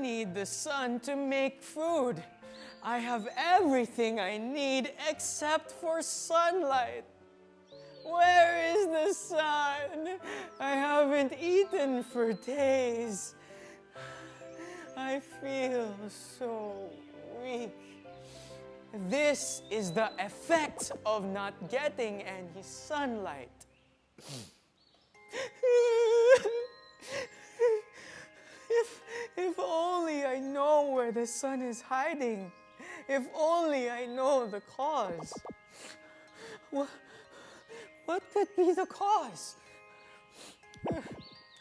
need the sun to make food. I have everything I need except for sunlight. Where is the sun? I haven't eaten for days. I feel so weak. This is the effect of not getting any sunlight. If only I know where the sun is hiding. If only I know the cause. What could be the cause?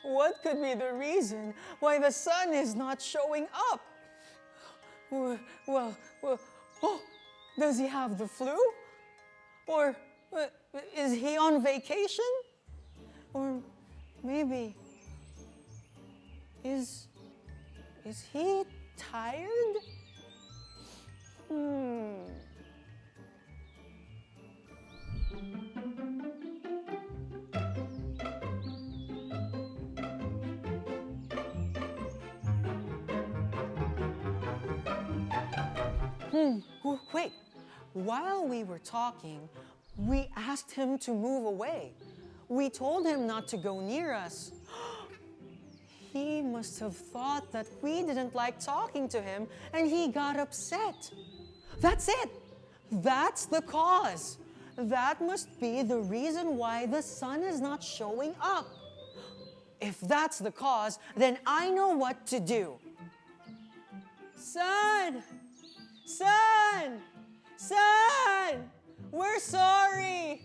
What could be the reason why the sun is not showing up? Well, oh, does he have the flu? Or is he on vacation? Or maybe, is he tired? Wait, while we were talking, we asked him to move away. We told him not to go near us. He must have thought that we didn't like talking to him and he got upset. That's it. That's the cause. That must be the reason why the sun is not showing up. If that's the cause, then I know what to do. Sun! Sun! Sun! We're sorry!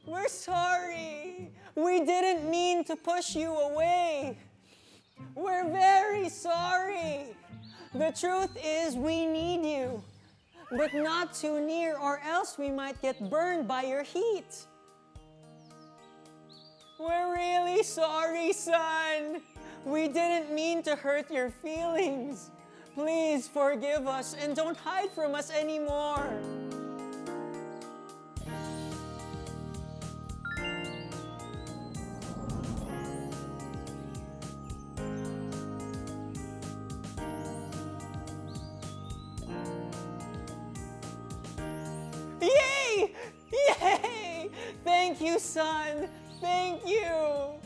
We're sorry! We didn't mean to push you away. We're very sorry. The truth is we need you, but not too near or else we might get burned by your heat. We're really sorry, son. We didn't mean to hurt your feelings. Please forgive us and don't hide from us anymore. Yay! Yay! Thank you, son. Thank you.